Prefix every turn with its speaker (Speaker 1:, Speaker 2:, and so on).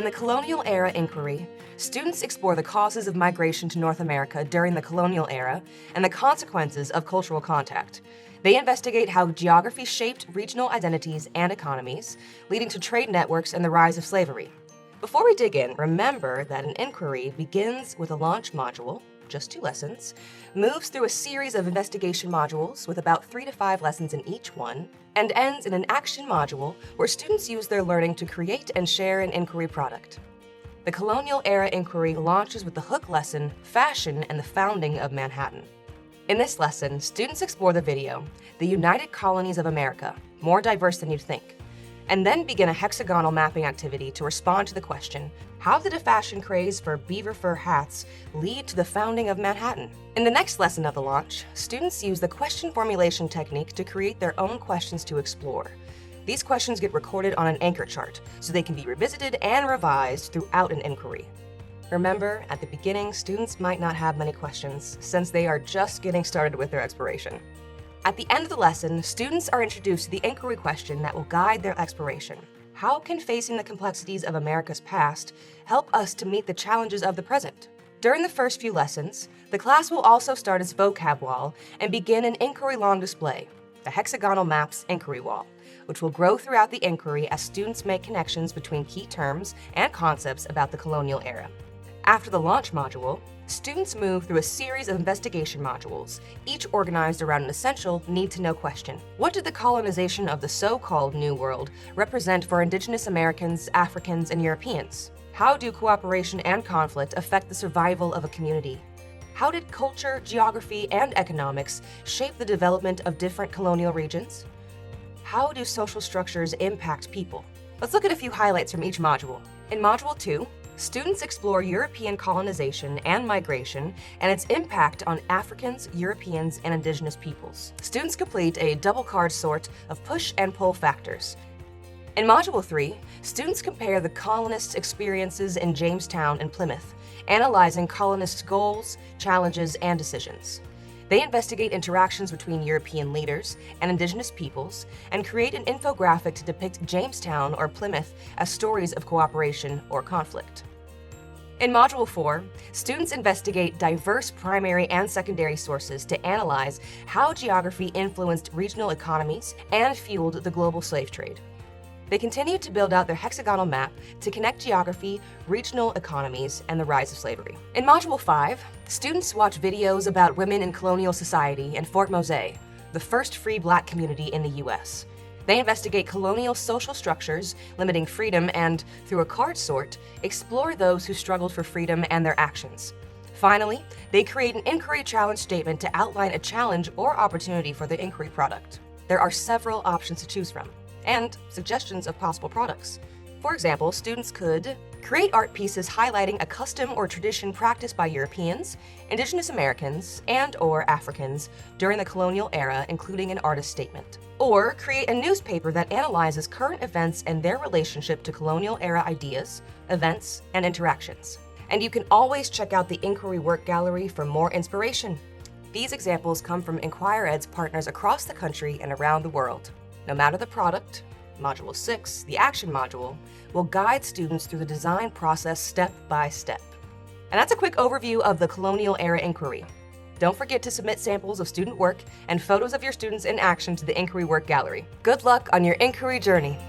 Speaker 1: the Colonial Era Inquiry, students explore the causes of migration to North America during the colonial era and the consequences of cultural contact. They investigate how geography shaped regional identities and economies, leading to trade networks and the rise of slavery. Before we dig in, remember that an inquiry begins with a launch module, just 2 lessons, moves through a series of investigation modules with about 3 to 5 lessons in each one, and ends in an action module where students use their learning to create and share an inquiry product. The Colonial Era Inquiry launches with the hook lesson, Fashion and the Founding of Manhattan. In this lesson, students explore the video, The United Colonies of America, More Diverse Than You'd Think, and then begin a hexagonal mapping activity to respond to the question, how did a fashion craze for beaver fur hats lead to the founding of Manhattan? In the next lesson of the launch, students use the question formulation technique to create their own questions to explore. These questions get recorded on an anchor chart, so they can be revisited and revised throughout an inquiry. Remember, at the beginning, students might not have many questions, since they are just getting started with their exploration. At the end of the lesson, students are introduced to the inquiry question that will guide their exploration. How can facing the complexities of America's past help us to meet the challenges of the present? During the first few lessons, the class will also start its vocab wall and begin an inquiry-long display, the Hexagonal Maps Inquiry Wall, which will grow throughout the inquiry as students make connections between key terms and concepts about the colonial era. After the launch module, students move through a series of investigation modules, each organized around an essential need-to-know question. What did the colonization of the so-called New World represent for Indigenous Americans, Africans, and Europeans? How do cooperation and conflict affect the survival of a community? How did culture, geography, and economics shape the development of different colonial regions? How do social structures impact people? Let's look at a few highlights from each module. In Module 2, students explore European colonization and migration and its impact on Africans, Europeans, and Indigenous peoples. Students complete a double card sort of push and pull factors. In Module 3, students compare the colonists' experiences in Jamestown and Plymouth, analyzing colonists' goals, challenges, and decisions. They investigate interactions between European leaders and Indigenous peoples and create an infographic to depict Jamestown or Plymouth as stories of cooperation or conflict. In Module 4, students investigate diverse primary and secondary sources to analyze how geography influenced regional economies and fueled the global slave trade. They continue to build out their hexagonal map to connect geography, regional economies, and the rise of slavery. In Module 5, students watch videos about women in colonial society in Fort Mose, the first free Black community in the U.S. They investigate colonial social structures, limiting freedom, and, through a card sort, explore those who struggled for freedom and their actions. Finally, they create an inquiry challenge statement to outline a challenge or opportunity for the inquiry product. There are several options to choose from, and suggestions of possible products. For example, students could create art pieces highlighting a custom or tradition practiced by Europeans, Indigenous Americans, and/or Africans during the colonial era, including an artist statement. Or create a newspaper that analyzes current events and their relationship to colonial era ideas, events, and interactions. And you can always check out the Inquiry Work Gallery for more inspiration. These examples come from InquireEd's partners across the country and around the world. No matter the product, Module 6, the action module, will guide students through the design process step by step. And that's a quick overview of the Colonial Era Inquiry. Don't forget to submit samples of student work and photos of your students in action to the Inquiry Work Gallery. Good luck on your inquiry journey.